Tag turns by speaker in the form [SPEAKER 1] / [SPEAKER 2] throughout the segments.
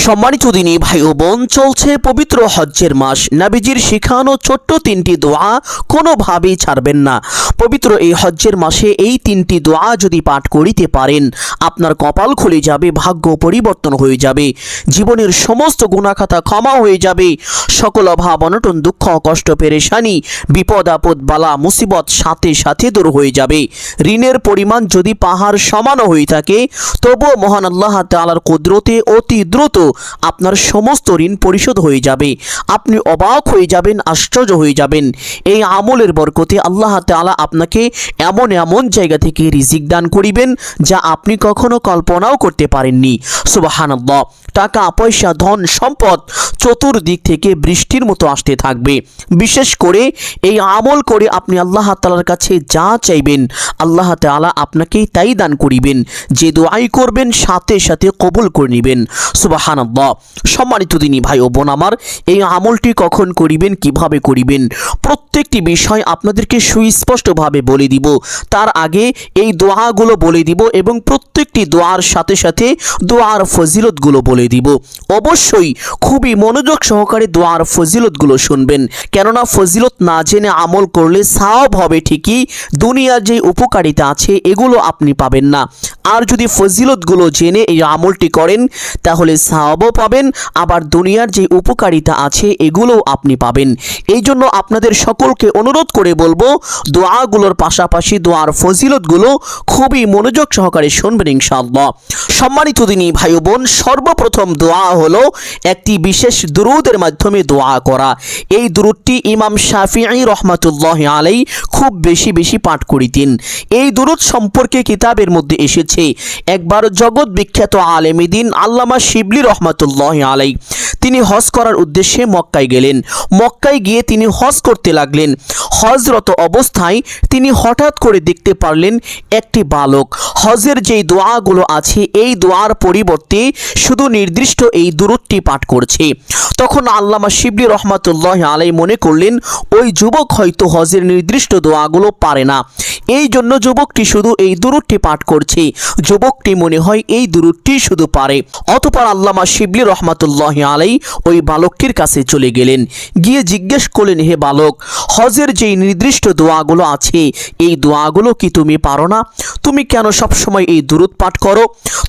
[SPEAKER 1] সম্মানিত দিনী ভাই ও বোন, চলছে পবিত্র হজ্জের মাস। নবীজির শিখানো ছোট্ট তিনটি দোয়া কোনোভাবেই ছাড়বেন না। পবিত্র এই হজ্জের মাসে এই তিনটি দোয়া যদি পাঠ করিতে পারেন, আপনার কপাল খুলে যাবে, ভাগ্য পরিবর্তন হয়ে যাবে, জীবনের সমস্ত গুনাহখাতা ক্ষমা হয়ে যাবে, সকল অভাব অনটন দুঃখ কষ্ট পেরেশানি বিপদ আপদ বালা মুসিবত সাথে সাথে দূর হয়ে যাবে। ঋণের পরিমাণ যদি পাহাড় সমানও হয়ে থাকে, তবুও মহান আল্লাহ তাআলার কুদরতে অতি দ্রুত আপনার সমস্ত ঋণ পরিশোধ হয়ে যাবে। আপনি অবাক হয়ে যাবেন, আশ্চর্য হয়ে যাবেন। এই আমলের বরকতে আল্লাহ তাআলা আপনাকে এমন এমন জায়গা থেকে রিজিক দান করিবেন যা আপনি কখনো কল্পনাও করতে পারেননি। সুবহানাল্লাহ। টাকা পয়সা ধন সম্পদ চতুর্দিক থেকে বৃষ্টির মতো আসতে থাকবে। বিশেষ করে এই আমল করে আপনি আল্লাহ তাআলার কাছে যা চাইবেন, আল্লাহ তাআলা আপনাকে তাই দান করিবেন। যে দোয়াই করবেন সাথে সাথে কবুল করে নেবেন। সুবহানাল্লাহ। সম্মানিত দিনী ভাই ও বোন আমার, এই আমলটি কখন করিবেন, কিভাবে করিবেন, প্রত্যেকটি বিষয় আপনাদেরকে সুস্পষ্টভাবে বলে দিব। তার আগে এই দোয়াগুলো বলে দিব এবং প্রত্যেকটি দোয়ার সাথে সাথে দোয়ার ফজিলতগুলো বলে দিব। অবশ্যই খুবই মনোযোগ সহকারে দোয়ার ফজিলতগুলো শুনবেন, কেননা ফজিলত না জেনে আমল করলে সওয়াব হবে ঠিকই, দুনিয়ার যে উপকারিতা আছে এগুলো আপনি পাবেন না। আর যদি ফজিলতগুলো জেনে এই আমলটি করেন তাহলে সওয়াবও পাবেন, আবার দুনিয়ার যে উপকারিতা আছে এগুলোও আপনি পাবেন। এই জন্য আপনাদের সকলকে অনুরোধ করে বলবো, দোয়াগুলোর পাশাপাশি দোয়ার ফজিলতগুলো খুবই মনোযোগ সহকারে শুনবেন ইনশাআল্লাহ। সম্মানিত দিনী ভাই ও বোন, সর্বপ্রথম দোয়া হলো একটি বিশেষ দুরূদের মাধ্যমে দোয়া করা। এই দুরূদটি ইমাম শাফিঈ রহমাতুল্লাহ আলাইহি খুব বেশি পাঠ করিতেন। এই দুরূদ সম্পর্কে কিতাবের মধ্যে এসেছে, একবার জগৎ বিখ্যাত আলেমে দ্বীন আল্লামা শিবলি রহমাতুল্লাহ আলাইহি তিনি হজ করার উদ্দেশ্যে মক্কায় গেলেন। মক্কায় গিয়ে তিনি হজ করতে লাগলেন। হজরত অবস্থায় তিনি হঠাৎ করে দেখতে পারলেন একটি বালক হজের যেই দোয়াগুলো আছে এই দোয়ার পরিবর্তে শুধু নির্দিষ্ট এই দুরূদটি পাঠ করছে। তখন আল্লামা শিবলি রহমাতুল্লাহ আলাইহি মনে করলেন ওই যুবক হয়তো হজের নির্দিষ্ট দোয়াগুলো পারে না, এই জন্য যুবকটি শুধু এই দুরূদটি পাঠ করছে। যুবকটি মনে হয় এই দুরূদটি শুধু পারে। অতঃপর আল্লামা শিবলি রহমাতুল্লাহ আলাইহি ওই বালকটির কাছে চলে গেলেন, গিয়ে জিজ্ঞেস করলেন, হে বালক, হজের যেই নির্দিষ্ট দোয়াগুলো আছে এই দোয়াগুলো কি তুমি পারো না? তুমি কেন সবসময় এই দুরূদ পাঠ করো?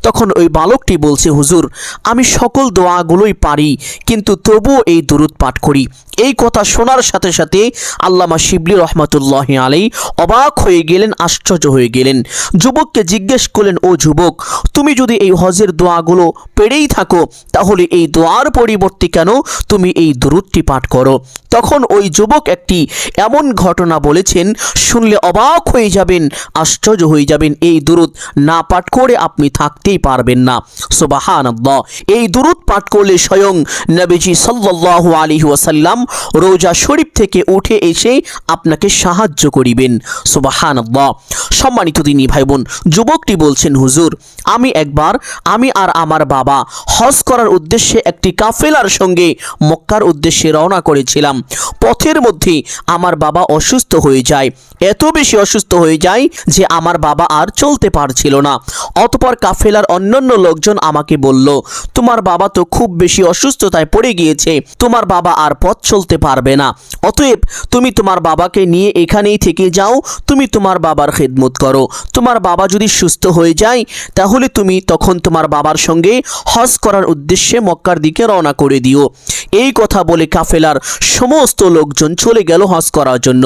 [SPEAKER 1] তখন ওই বালকটি বলছে, হুজুর, আমি সকল দোয়াগুলোই পারি, কিন্তু তবুও এই দুরূদ পাঠ করি। এই কথা শোনার সাথে সাথে আল্লামা শিবলি রহমাতুল্লাহ আলাইহি অবাক হয়ে গেলেন, আশ্চর্য হয়ে গেলেন। যুবককে জিজ্ঞেস করলেন, ও যুবক, তুমি যদি এই হজের দোয়াগুলো পেরেই থাকো তাহলে এই দোয়ার পরিবর্তে কেন তুমি এই দুরূদটি পাঠ করো? তখন ওই যুবক একটি এমন ঘটনা বলেছেন, শুনলে অবাক হয়ে যাবেন, আশ্চর্য হয়ে যাবেন। এই দুরূদ না পাঠ করে আপনি থাকতেই পারবেন না। সুবহানাল্লাহ। এই দুরূদ পাঠ করলে স্বয়ং নবীজি সাল্লাল্লাহু আলাইহি ওয়াসাল্লাম রোজা শরীফ থেকে উঠে এসে আপনাকে সাহায্য করিবেন। সুবহানাল্লাহ। সম্মানিত দিনী ভাই বোন, যুবকটি বলছেন, হুজুর, আমি আর আমার বাবা হজ করার উদ্দেশ্যে একটি কাফেলার সঙ্গে মক্কার উদ্দেশ্যে রওনা করেছিলাম। পথের মধ্যে আমার বাবা অসুস্থ হয়ে যায়, এত বেশি অসুস্থ হয়ে যায় যে আমার বাবা আর চলতে পারছিল না। অতঃপর কাফেলার অন্যান্য লোকজন আমাকে বলল, তোমার বাবা তো খুব বেশি অসুস্থতায় পড়ে গিয়েছে, তোমার বাবা আর পথ চলতে পারবে না, অতএব তুমি তোমার বাবাকে নিয়ে এখানেই থেকে যাও, তুমি তোমার বাবার খেদমত করো। তোমার বাবা যদি সুস্থ হয়ে যায় তাহলে তুমি তখন তোমার বাবার সঙ্গে হজ করার উদ্দেশ্যে মক্কার দিকে রওনা করে দিও। এই কথা বলে কাফেলার সমস্ত লোকজন চলে গেল হজ করার জন্য,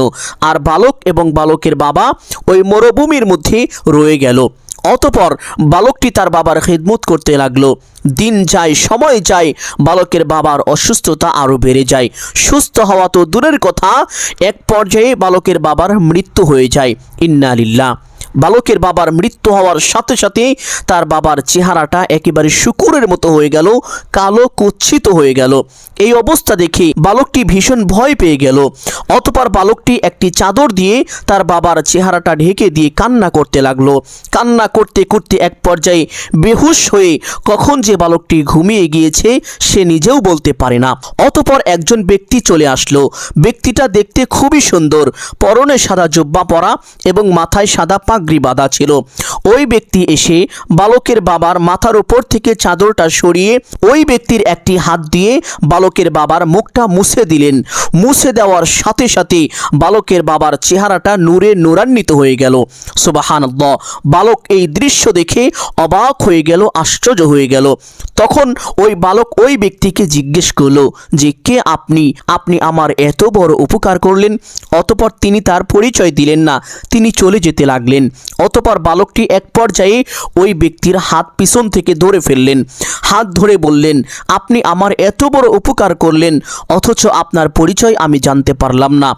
[SPEAKER 1] আর বালক এবং বালকের বাবা ওই মরুভূমির মধ্যে রয়ে গেল। অতঃপর বালকটি তার বাবার খেদমত করতে লাগলো। দিন যায়, সময় যায়, বালকের বাবার অসুস্থতা আরও বেড়ে যায়। সুস্থ হওয়া তো দূরের কথা, এক পর্যায়ে বালকের বাবার মৃত্যু হয়ে যায়। ইন্না লিল্লাহ। বালকের বাবার মৃত্যু হওয়ার সাথে সাথে তার বাবার চেহারাটা একেবারে শুকুরের মতো হয়ে গেল, কালো কুৎসিত হয়ে গেল। এই অবস্থা দেখে বালকটি ভীষণ ভয় পেয়ে গেল। অতঃপর বালকটি একটি চাদর দিয়ে তার বাবার চেহারাটা ঢেকে দিয়ে কান্না করতে লাগলো। কান্না করতে করতে এক পর্যায়ে বেহুশ হয়ে কখন যে বালকটি ঘুমিয়ে গিয়েছে সে নিজেও বলতে পারে না। অতঃপর একজন ব্যক্তি চলে আসলো। ব্যক্তিটা দেখতে খুবই সুন্দর, পরনে সাদা জুব্বা পরা এবং মাথায় সাদা পাগড়ি পাগড়ি বাঁধা ছিল। ওই ব্যক্তি এসে বালকের বাবার মাথার উপর থেকে চাদরটা সরিয়ে ওই ব্যক্তির একটি হাত দিয়ে বালকের বাবার মুখটা মুছে দিলেন। মুছে দেওয়ার সাথে সাথে বালকের বাবার চেহারাটা নূরে নূরান্বিত হয়ে গেল। সুবহানাল্লাহ। বালক এই দৃশ্য দেখে অবাক হয়ে গেল, আশ্চর্য হয়ে গেল। তখন ওই বালক ওই ব্যক্তিকে জিজ্ঞেস করলো যে কে আপনি, আপনি আমার এত বড় উপকার করলেন। অতঃপর তিনি তার পরিচয় দিলেন না, তিনি চলে যেতে লাগলেন। অতঃপর বালকটি এক পর্যায়ে ওই ব্যক্তির হাত পিছন থেকে ধরে ফেললেন, হাত ধরে বললেন, আপনি আমার এত বড় উপকার করলেন অথচ আপনার পরিচয় আমি জানতে পারলাম না।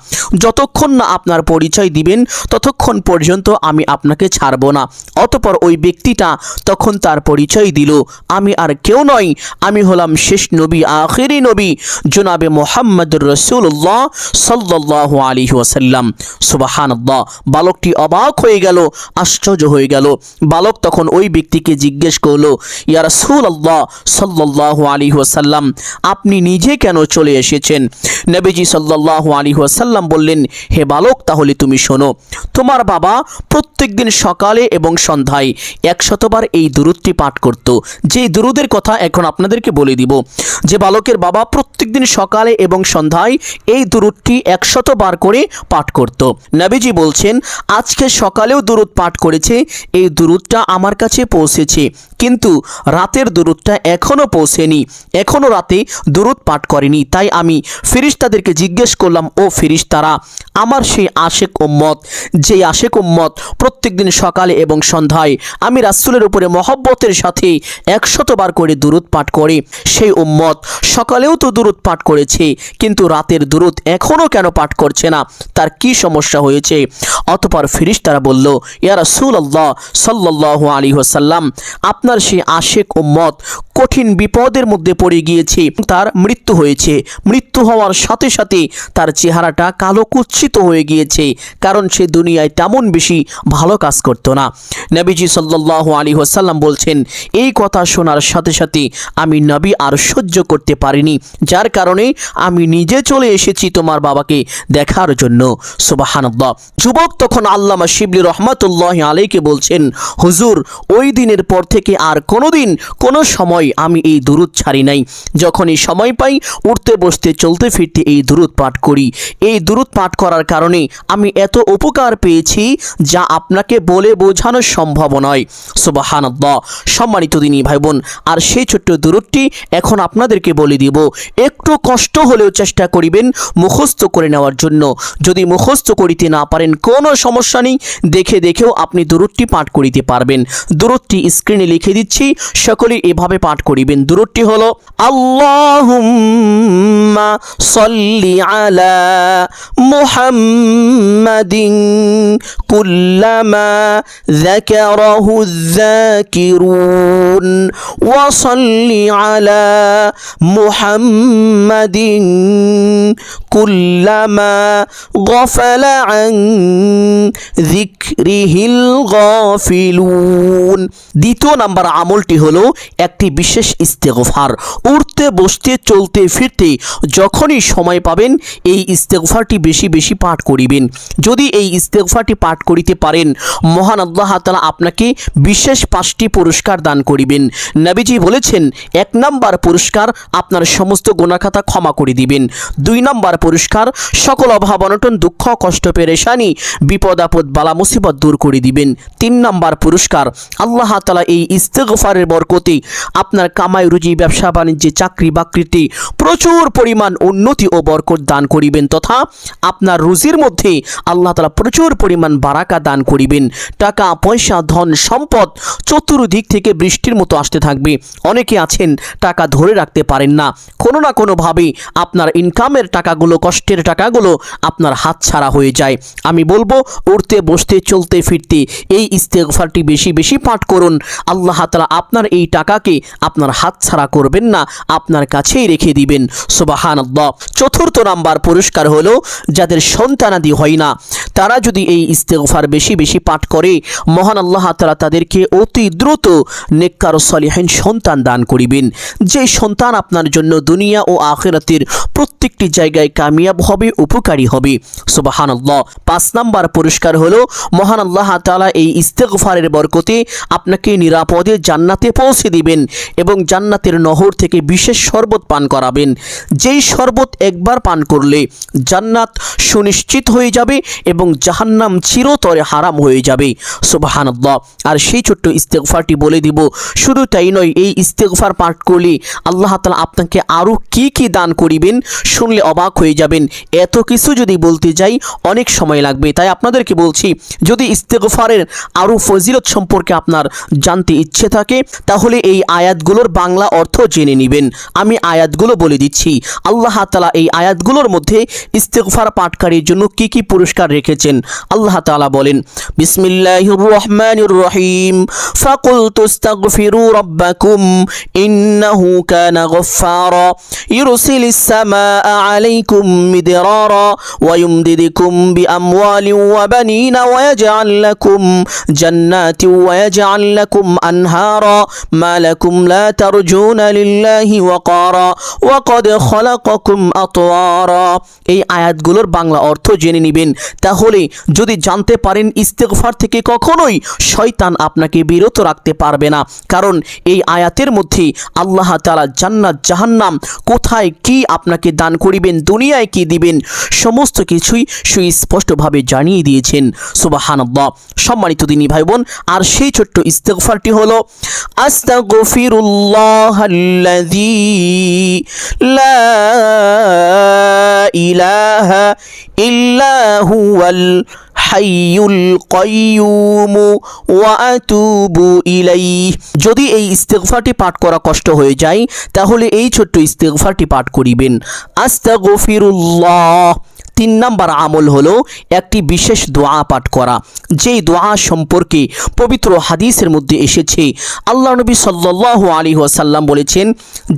[SPEAKER 1] যতক্ষণ না আপনার পরিচয় দিবেন ততক্ষণ পর্যন্ত আমি আপনাকে ছাড়ব না। অতঃপর ওই ব্যক্তিটা তখন তার পরিচয় দিল, আমি আর কেউ নই, আমি হলাম শেষ নবী, আখিরি নবী, জনাবে মুহাম্মদুর রাসূলুল্লাহ সাল্লাল্লাহু আলাইহি ওয়াসাল্লাম। সুবহানাল্লাহ। বালকটি অবাক হয়ে গেল, আশ্চর্য হয়ে গেল। বালক তখন ওই ব্যক্তিকে জিজ্ঞেস করলো, ইয়া রাসূলুল্লাহ সাল্লাল্লাহু আলাইহি ওয়াসাল্লাম, আপনি নিজে কেন চলে এসেছেন? নবীজি সাল্লাল্লাহু আলাইহি ওয়াসাল্লাম বললেন, হে বালক, তাহলে তুমি শোনো, তোমার বাবা প্রত্যেকদিন সকালে এবং সন্ধ্যায় 100 বার এই দুরূদটি পাঠ করত। যে দুরূদের কথা এখন আপনাদেরকে বলে দিব, যে বালকের বাবা প্রত্যেকদিন সকালে এবং সন্ধ্যায় এই দুরূদটি 100 বার করে পাঠ করত। নবীজি বলছেন, আজকে সকালেও দুরূদ পাঠ করেছে, এই দুরূদটা আমার কাছে পৌঁছেছে, কিন্তু রাতের দুরূদটা এখনও পৌঁছেনি, এখনও রাতে দুরূদ পাঠ করেনি। তাই আমি ফেরেশতাদেরকে জিজ্ঞেস করলাম, ও ফেরেশতারা, আমার সেই আশেক উম্মত, যে আশেক উম্মত প্রত্যেকদিন সকালে এবং সন্ধ্যায় আমি রাসূলের উপরে মহব্বতের সাথে 100 বার করে দুরূদ পাঠ করে, সেই উম্মত সকালেও তো দুরূদ পাঠ করেছে, কিন্তু রাতের দুরূদ এখনও কেন পাঠ করছে না, তার কি সমস্যা হয়েছে? অতঃপর ফেরেশতারা বলল, ইয়া রাসূলুল্লাহ সাল্লাল্লাহু আলাইহি ওয়াসাল্লাম, আপনার সেই আশেক উম্মত কঠিন বিপদের মধ্যে পড়ে গিয়েছে, তার মৃত্যু হয়েছে। মৃত্যু হওয়ার সাথে সাথে তার চেহারাটা কালো কুৎসিত হয়ে গিয়েছে, কারণ সে দুনিয়ায় তেমন বেশি ভালো কাজ করত না। নবীজি সাল্লাল্লাহু আলাইহি ওয়াসাল্লাম বলছেন, এই কথা শোনার সাথে সাথে আমি নবী আর সহ্য করতে পারিনি, যার কারণে আমি নিজে চলে এসেছি তোমার বাবাকে দেখার জন্য। সুবহানাল্লাহ। যুবক তখন আল্লামা শিবলি রহমাতুল্লাহি আলাইহিকে বলছেন, হুজুর, ওই দিনের পর থেকে আর কোনোদিন কোনো সময় আমি এই দুরূদ ছাড়ি নাই। যখনই সময় পাই উঠতে বসতে চলতে ফিরতে এই দুরূদ পাঠ করি। এই দুরূদ পাঠ করার কারণে আমি এত উপকার পেয়েছি যা আপনাকে বলে বোঝানো সম্ভব নয়। সুবহানাল্লাহ। সম্মানিত দিনী ভাই বোন, আর সেই ছোট্ট দুরূদটি এখন আপনাদেরকে বলে দিব। একটু কষ্ট হলেও চেষ্টা করিবেন মুখস্থ করে নেওয়ার জন্য। যদি মুখস্থ করিতে না পারেন কোনো সমস্যা নেই, দেখে দেখেও আপনি দুরূদটি পাঠ করিতে পারবেন। দুরূদটি স্ক্রিনে লিখে দিচ্ছি, সকলেই এভাবে পাঠ করিবেন। দুরূদটি হলো, আল্লাহুম্মা সাল্লি আলা মুহাম্মাদিন কুল্লামা যাকারাহু যাকিরুন ওয়া সাল্লি আলা মুহাম্মাদিন কুল্লামা গাফালা আন যিকরিহিল গাফিলুন। দ্বিতীয় নাম্বার আমলটি হলো একটি বিশেষ ইস্তেগফার। উঠতে বসতে চলতে ফিরতে যখনই সময় পাবেন এই ইস্তেগফারটি বেশি বেশি পাঠ করিবেন। যদি এই ইস্তেগফারটি পাঠ করিতে পারেন, মহান আল্লাহ তাআলা আপনাকে বিশেষ 5টি পুরস্কার দান করিবেন। নবীজি বলেছেন, 1 নাম্বার পুরস্কার আপনার সমস্ত গুনাহখাতা ক্ষমা করে দিবেন। 2 নাম্বার পুরস্কার সকল অভাব অনটন দুঃখ কষ্ট পেরেশানি বিপদ আপদ বালা মুসিবত দূর করে দিবেন। 3 নাম্বার পুরস্কার, আল্লাহ তাআলা এই ইস্তেগফারের বরকতে আপনার কামাই রুজি ব্যবসা বাণিজ্যে চাকরি বাকরিতে প্রচুর পরিমাণ উন্নতি ও বরকত দান করিবেন, তথা আপনার রুজির মধ্যে আল্লাহ তাআলা প্রচুর পরিমাণ বারাকা দান করিবেন। টাকা পয়সা ধন সম্পদ চতুর্দিক থেকে বৃষ্টির মতো আসতে থাকবে। অনেকে আছেন টাকা ধরে রাখতে পারেন না, কোনো না কোনোভাবে আপনার ইনকামের টাকাগুলো, কষ্টের টাকাগুলো আপনার হাত ছাড়া হয়ে যায়। আমি বলবো, উঠতে বসতে চলতে ফিরতে এই ইস্তেগফারটি বেশি বেশি পাঠ করুন। আল্লাহ তাআলা আপনার এই টাকাকে আপনার হাত ছাড়া করবেন না, আপনার কাছেই রেখে দিবেন। সুবহানাল্লাহ। 4র্থ নাম্বার পুরস্কার হলো, যাদের সন্তানাদি হয় না তারা যদি এই ইস্তেগফার বেশি বেশি পাঠ করে, মহান আল্লাহ তাআলা তাদেরকে অতি দ্রুত নেককার ও সলিহিন সন্তান দান করিবেন, যে সন্তান আপনার জন্য দুনিয়া ও আখিরাতের প্রত্যেকটি জায়গায় কামিয়াব হবে, উপকারী হবে। সুবহানাল্লাহ। 5 নাম্বার পুরস্কার হলো মহান আল্লাহ তাআলা এই ইস্তেগফারের বরকতে আপনাকে নিরাপদে জান্নাতে পৌঁছে দিবেন এবং জান্নাতের নহর থেকে বিশেষ শরবত পান করাবেন, যেই শরবত একবার পান করলে জান্নাত সুনিশ্চিত হয়ে যাবে এবং জাহান্নাম চিরতরে হারাম হয়ে যাবে। সুবহানাল্লাহ। আর সেই ছোট্ট ইস্তেগফারটি বলে দিব, শুধু তাই নয়, এই ইস্তেগফার পাঠ করলে আল্লাহ তাআলা আপনাকে আরও কি কি দান করিবেন শুনলে অবাক হয়ে যাবেন। এত কিছু যদি বলতে যাই অনেক সময় লাগবে, তাই আপনাদেরকে বলছি, যদি ইস্তেগফারের আরও ফজিলত সম্পর্কে আপনার জানতে ইচ্ছে থাকে তাহলে এই আয়াতগুলোর বাংলা অর্থ জেনে নেবেন। আমি আয়াতগুলো বলে দিচ্ছি। আল্লাহ তাআলা এই আয়াতগুলোর মধ্যে ইস্তেগফার পাঠকারীর জন্য কি কি পুরস্কার রেখেছেন। আল্লাহ তাআলা বলেন, বিসমিল্লাহির রহমানির রহিম, ফাকুলতু ইস্তাগফিরু রাব্বাকুম ইন্নাহু কানা গফফারা ইরসিলিস সামাআ আলাইকুম মিদরারা ওয়া ইউমদিদকুম বিআমওয়ালিন ওয়া বানিনা ওয়া ইয়াজআল লাকুম জান্নাতিন ওয়া ইয়াজআল লাকুম আনহারা মা লাকুম লা তারজুনা লিল্লাহি ওয়াকারা ওয়া ক্বাদ খালাকাকুম আতওয়ারা। এই আয়াতগুলোর বাংলা অর্থ জেনে নেবেন, তাহলে যদি জানতে পারেন ইস্তেগফার থেকে কখনোই শয়তান আপনাকে বিরত রাখতে পারবে না। কারণ এই আয়াতের মধ্যে আল্লাহ তাআলা জান্নাত, জাহান্নাম, কোথায় কি আপনাকে দান করিবেন, দুনিয়ায় কি দিবেন, সমস্ত কিছুই সুস্পষ্টভাবে জানিয়ে দিয়েছেন। সুবহানাল্লাহ। সম্মানিত দিনী ভাই বোন, আর সেই ছোট্ট ইস্তেগফারটি হলো আস্তাগফিরুল্লাহাল্লাযী লা ইলাহা ইল্লা হুয়াল হাইয়ুল কাইয়্যুম ওয়া আতুবু ইলাইহি। যদি এই ইস্তেগফারটি পাঠ করা কষ্ট হয়ে যায় তাহলে এই ছোট্ট ইস্তেগফারটি পাঠ করিবেন, আস্তাগফিরুল্লাহ। 3 নাম্বার আমল হলো একটি বিশেষ দোয়া পাঠ করা, যেই দোয়া সম্পর্কে পবিত্র হাদিসের মধ্যে এসেছে। আল্লাহ নবী সাল্লাল্লাহু আলাইহি ওয়াসাল্লাম বলেছেন,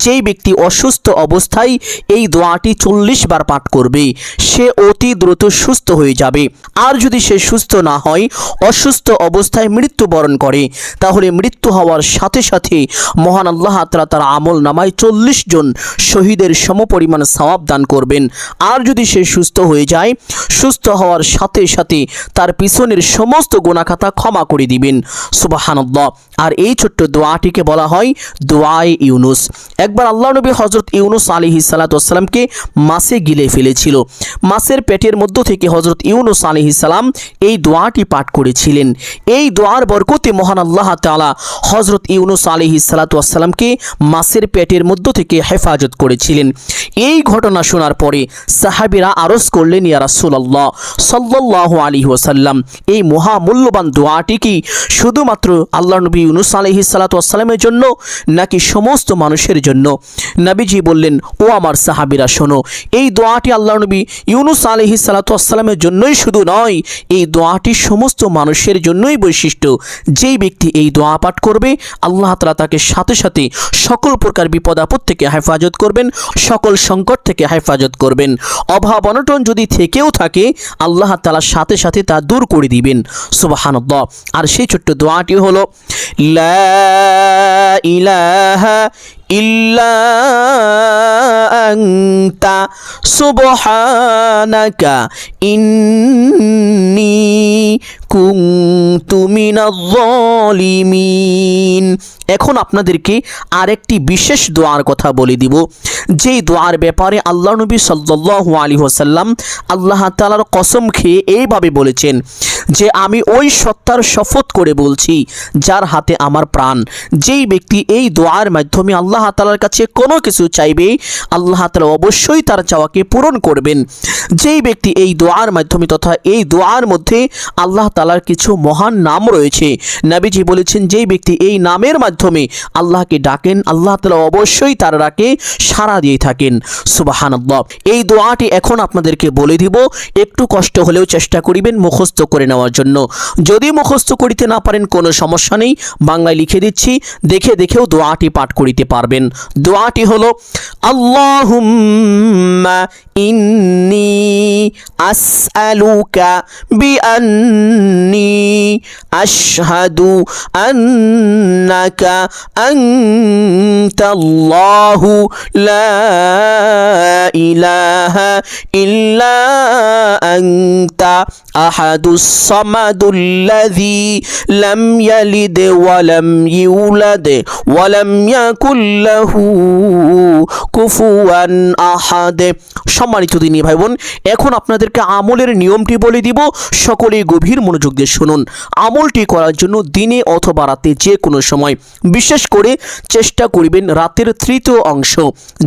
[SPEAKER 1] যেই ব্যক্তি অসুস্থ অবস্থায় এই দোয়াটি 40 বার পাঠ করবে সে অতি দ্রুত সুস্থ হয়ে যাবে। আর যদি সে সুস্থ না হয়, অসুস্থ অবস্থায় মৃত্যুবরণ করে, তাহলে মৃত্যু হওয়ার সাথে সাথে মহান আল্লাহ তাআলা তার আমল নামায় 40 জন শহীদের সমপরিমাণ সওয়াব দান করবেন। আর যদি সে সুস্থ হয়ে যায়, সুস্থ হওয়ার সাথে সাথে তার পিছনের সমস্ত গুনাহ খাতা ক্ষমা করে দিবেন। সুবহানাল্লাহ। আর এই ছোট্ট দোয়াটিকে বলা হয় দোয়ায়ে ইউনুস। একবার আল্লাহ নবী হযরত ইউনুস আলাইহিস সালাতু ওয়াস সালামকে মাছে গিলে ফেলেছিল। মাছের পেটের মধ্য থেকে হযরত ইউনুস আলাইহিস সালাম এই দোয়াটি পাঠ করেছিলেন। এই দোয়ার বরকতে মহান আল্লাহ তাআলা হযরত ইউনুস আলাইহিস সালাতু ওয়াস সালামকে মাছের পেটের মধ্য থেকে হেফাজত করেছিলেন। এই ঘটনা শোনার পরে সাহাবীরা আরজ করলেন, ইয়া রাসূলুল্লাহ সাল্লাল্লাহু আলাইহি ওয়াসাল্লাম, এই মহামূল্যবান দোয়াটি কি শুধুমাত্র আল্লাহ নবী ইউনুস আলাইহিস সালাতু ওয়াস সালামের জন্য নাকি সমস্ত মানুষের জন্য? নবীজি বললেন, ও আমার সাহাবীরা শোনো, এই দোয়াটি আল্লাহ নবী ইউনুস আলাইহিস সালাতু ওয়াস সালামের জন্যই শুধু নয়, এই দোয়াটি সমস্ত মানুষের জন্যই বৈশিষ্ট্য। যেই ব্যক্তি এই দোয়া পাঠ করবে আল্লাহ তাআলা তাকে সাথে সাথে সকল প্রকার বিপদ আপদ থেকে হেফাজত করবেন, সকল সংকট থেকে হেফাজত করবেন। অভাব অনটন যদি থেকেও থাকে আল্লাহ তাআলা সাথে সাথে তা দূর করে দিবেন। সুবহানাল্লাহ। আর সেই ছোট্ট দোয়াটি হলো লা ইলাহা ইল্লা আনতা সুবহানাকা ইন্নী কুনতু মিনাজ জালিমিন। এখন আপনাদেরকে আরেকটি বিশেষ দোয়ার কথা বলে দিব, যেই দোয়ার ব্যাপারে আল্লাহ নবী সাল্লাল্লাহু আলাইহি ওয়াসাল্লাম আল্লাহ তাআলার কসম খেয়ে এইভাবে বলেছেন যে আমি ওই সত্তার শপথ করে বলছি যার হাতে আমার প্রাণ, যেই ব্যক্তি এই দোয়ার মাধ্যমে আল্লাহ তাআলার কাছে কোনো কিছু চাইবে আল্লাহ তাআলা অবশ্যই তার চাওয়াকে পূরণ করবেন। যেই ব্যক্তি এই দোয়ার মাধ্যমে তথা এই দোয়ার মধ্যে আল্লাহ তাআলার কিছু মহান নাম রয়েছে, নবীজি বলেছেন যেই ব্যক্তি এই নামের মাধ্যমে আল্লাহকে ডাকেন আল্লাহ তাআলা অবশ্যই তার ডাকে সাড়া দিয়ে থাকেন। সুবহানাল্লাহ। এই দোয়াটি এখন আপনাদেরকে বলে দিব, একটু কষ্ট হলেও চেষ্টা করিবেন মুখস্থ করে নেওয়ার জন্য। যদি মুখস্থ করিতে না পারেন কোনো সমস্যা নেই, বাংলায় লিখে দিচ্ছি, দেখে দেখেও দোয়াটি পাঠ করিতে পারবেন। দোয়াটি হলো আল্লাহুম্মা ইন্নী আসআলুকা বিআন্নী আশহাদু আন্নাকা আনতাল্লাহু লা ইলাহা ইল্লা আনতা আহাদুস সামাদুল্লাযী লাম ইয়ালিদ ওয়া লাম ইউলাদ ওয়া লাম ইয়াকুল লাহু কুফুয়ান আহাদ। সম্মানিত দিনী ভাই বোন, এখন আপনাদেরকে আমলের নিয়মটি বলে দিব, সকলেই গভীর মনোযোগ দিয়ে শুনুন। আমলটি করার জন্য দিনে অথবা রাতে যে কোনো সময়, বিশেষ করে চেষ্টা করবেন রাতের তৃতীয় অংশ,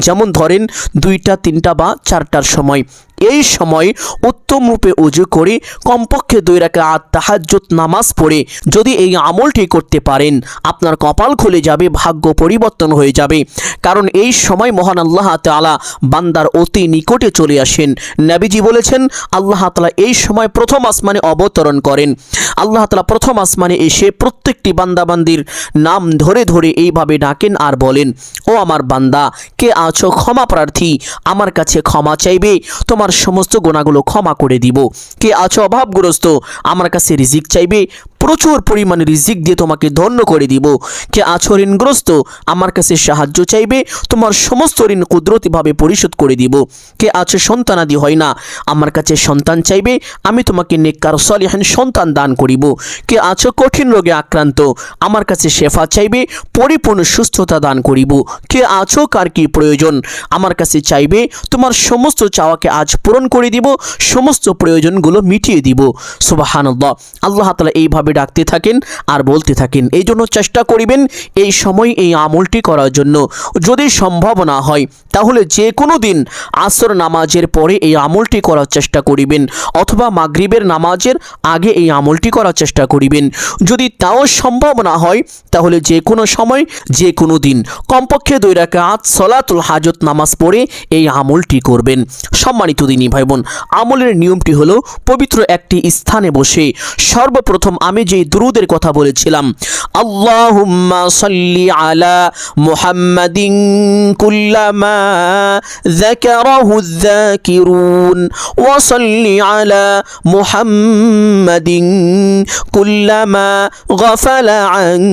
[SPEAKER 1] যেমন ধরেন 2টা 3টা বা 4টার সময়। এই সময় উত্তম রূপে ওযু করে কমপক্ষে 2 রাকাত তাহাজ্জুদ নামাজ পড়ে যদি এই আমলটি করতে পারেন, আপনার কপাল খুলে যাবে, ভাগ্য পরিবর্তন হয়ে যাবে। কারণ এই সময় মহান আল্লাহ তাআলা বান্দার অতি নিকটে চলে আসেন। নবীজি বলেছেন, আল্লাহ তাআলা এই সময় প্রথম আসমানে অবতরণ করেন। আল্লাহ তাআলা প্রথম আসমানে এসে প্রত্যেকটি বান্দাবান্দির নাম ধরে ধরে এইভাবে ডাকেন আর বলেন, ও আমার বান্দা, কে আছো ক্ষমা প্রার্থী, আমার কাছে ক্ষমা চাইবে, তোমার সমস্ত গুনাহগুলো ক্ষমা করে দিব। কে আছো অভাবগ্রস্ত, আমার কাছে রিজিক চাইবে, প্রচুর পরিমাণে রিজিক দিয়ে তোমাকে ধন্য করে দিব। কে আছো ঋণগ্রস্ত, আমার কাছে সাহায্য চাইবে, তোমার সমস্ত ঋণ কুদরতিভাবে পরিশোধ করে দিব। কে আছো সন্তানাদি হয় না, আমার কাছে সন্তান চাইবে, আমি তোমাকে নেককার সালিহিন সন্তান দান করিব। কে আছো কঠিন রোগে আক্রান্ত, আমার কাছে শেফা চাইবে, পরিপূর্ণ সুস্থতা দান করিব। কে আছো কার কি প্রয়োজন, আমার কাছে চাইবে, তোমার সমস্ত চাওয়াকে আজ পূরণ করে দিব, সমস্ত প্রয়োজনগুলো মিটিয়ে দিব। সুবহানাল্লাহ। আল্লাহ তাআলা এইভাবে ডাকতে থাকেন আর বলতে থাকেন। এই জন্য চেষ্টা করিবেন এই সময় এই আমলটি করার জন্য। যদি সম্ভব না হয় তাহলে যে কোনো দিন আসর নামাজের পরে এই আমলটি করার চেষ্টা করিবেন, অথবা মাগরিবের নামাজের আগে এই আমলটি করার চেষ্টা করিবেন। যদি তাও সম্ভব না হয় তাহলে যে কোনো সময় যে কোনো দিন কমপক্ষে 2 রাকাত সালাতুল হাজত নামাজ পড়ে এই আমলটি করবেন। সম্মানিত দিনী ভাই বোন, আমলের নিয়মটি হলো পবিত্র একটি স্থানে বসে সর্বপ্রথম আমি যে দুরূদের কথা বলেছিলাম, আল্লাহুম্মা সাল্লি আলা মুহাম্মাদিন কুল্লামা যাকারাহু যাকিরুন ওয়া সাল্লি আলা মুহাম্মাদিন কুল্লামা গাফালা আন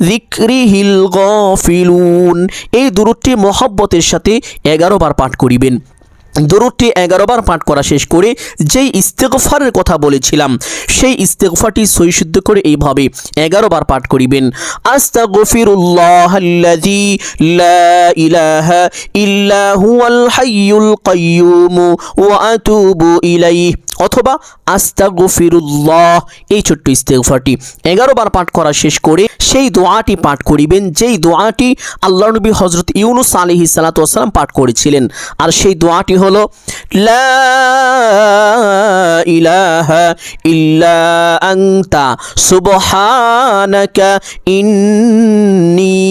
[SPEAKER 1] যিকরিহিল গাফিলুন। এই দুরূদটি মহব্বতের সাথে 11 বার পাঠ করিবেন। দুরূদটি 11 বার পাঠ করা শেষ করে যেই ইস্তেগফারের কথা বলেছিলাম সেই ইস্তেগফারটি সহি শুদ্ধ করে এইভাবে 11 বার পাঠ করিবেন। আস্তাগফিরুল্লাহাল্লাযী লা ইলাহা ইল্লা হুয়াল হাইয়ুল কাইয়্যুম ওয়া আতুবু ইলাইহি, অথবা আস্তাগফিরুল্লাহ। এই ছোট্ট ইস্তেগফারটি 11 বার পাঠ করা শেষ করে সেই দোয়াটি পাঠ করিবেন, যেই দোয়াটি আল্লাহর নবী হযরত ইউনূস আলাইহিস সালাতু ওয়াস সালাম পাঠ করেছিলেন। আর সেই দোয়াটি হলো লা ইলাহা ইল্লা আনতা সুবহানাকা ইন্নী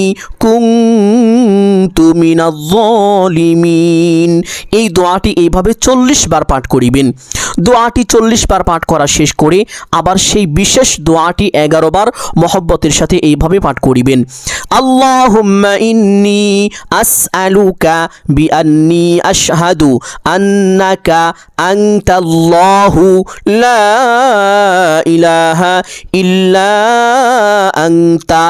[SPEAKER 1] কুনতু মিনাজ জালিমিন। এই দোয়াটি এইভাবে 40 বার পাঠ করিবেন। দোয়াটি 40 বার পাঠ করা শেষ করে আবার সেই বিশেষ দোয়াটি 11 বার মহব্বতের সাথে এইভাবে পাঠ করিবেন। আল্লাহুম্মা ইন্নী আসআলুকা বিআন্নী আশহাদু আন্নাকা আনতাল্লাহু লা ইলাহা ইল্লা আনতা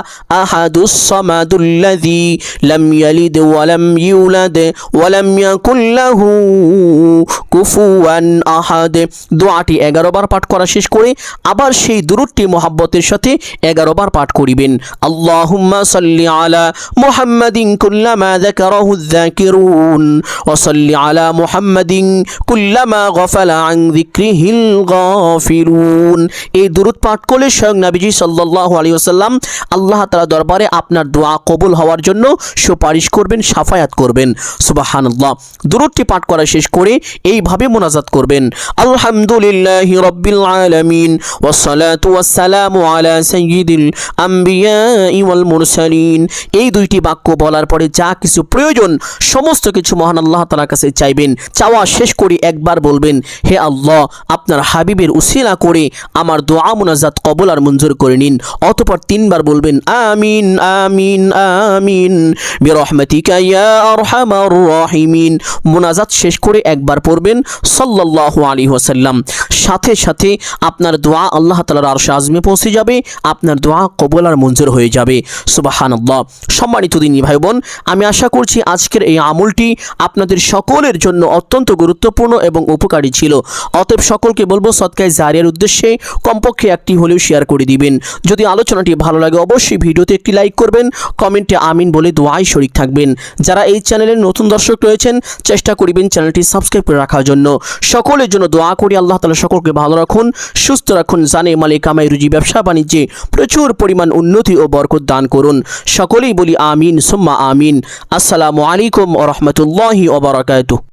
[SPEAKER 1] আহাদুস সামাদুল্লাযী লাম ইয়ালিদ ওয়া লাম ইউলাদ ওয়া লাম ইয়াকুল লাহু কুফুয়ান আহাদ। দোয়াটি 11 বার পাঠ করা শেষ করে আবার সেই দুরূদটি মহব্বতের সাথে 11 বার পাঠ করিবেন। আল্লাহুম্মা সাল্লি আলা মুহাম্মাদিন কুল্লামা যাকারাহু যাকিরুন ওয়া সাল্লি আলা মুহাম্মাদিন কুল্লামা গাফালা আন যিকরিহিল গাফিলুন। এই দুরূদ পাঠ করলে স্বয়ং নবীজি সাল্লাল্লাহু আলাইহি ওয়াসাল্লাম আল্লাহ তাআলা দরবারে আপনার দোয়া কবুল হওয়ার জন্য সুপারিশ করবেন, শাফায়াত করবেন। সুবহানাল্লাহ। দুরূদটি পাঠ করা শেষ করে এইভাবে মুনাজাত করবেন, আলহামদুলিল্লাহি রাব্বিল আলামিন ওয়াস সালাতু ওয়াস সালামু আলা সাইয়্যিদিল আমবিয়াই ওয়াল মুরসালিন। এই দুইটি বাক্য বলার পরে যা কিছু প্রয়োজন সমস্ত কিছু মহান আল্লাহ তাআলার কাছে চাইবেন। চাওয়া দোয়া শেষ করে একবার বলবেন, হে আল্লাহ, আপনার হাবিবের উসিলা করে আমার দোয়া মুনাজাত কবুল আর মঞ্জুর করে নিন। অতঃপর 3 বার বলবেন, আমিন আমিন আমিন বিরহমাতিকা ইয়া আরহামার রাহিমিন। মুনাজাত শেষ করে একবার পড়বেন সাল্লাল্লাহু আলাইহি ওয়াসাল্লাম। সাথে সাথে আপনার দোয়া আল্লাহ তাআলার আরশে আযমে পৌঁছে যাবে, আপনার দোয়া কবুল আর মঞ্জুর হয়ে যাবে। সুবহানাল্লাহ। সম্মানিত দিনী ভাই বোন, আমি আশা করছি আজকের এই আমলটি আপনাদের সকলের জন্য অত্যন্ত গুরুত্বপূর্ণ এবং উপকারী ছিল। অতএব সকলকে বলবো সদকায়ে জারিয়ার উদ্দেশ্যে কমপক্ষে একটি হলেও শেয়ার করে দিবেন। যদি আলোচনাটি ভালো লাগে অবশ্যই ভিডিওতে একটি লাইক করবেন, কমেন্টে আমিন বলে দোয়ায় শরীক থাকবেন। যারা এই চ্যানেলের নতুন দর্শক রয়েছেন চেষ্টা করিবেন চ্যানেলটি সাবস্ক্রাইব করে রাখার জন্য। সকলের জন্য দোয়া করি আল্লাহ তাআলা সকলকে ভালো রাখুন, সুস্থ রাখুন, জানে মালে কামাই রুজি ব্যবসা বাণিজ্যে প্রচুর পরিমাণ উন্নতি ও বরকত দান করুন। সকলেই বলি আমিন সুম্মা আমিন। আসসালামু আলাইকুম ওয়া রাহমাতুল্লাহি ওয়া বারাকাতুহু।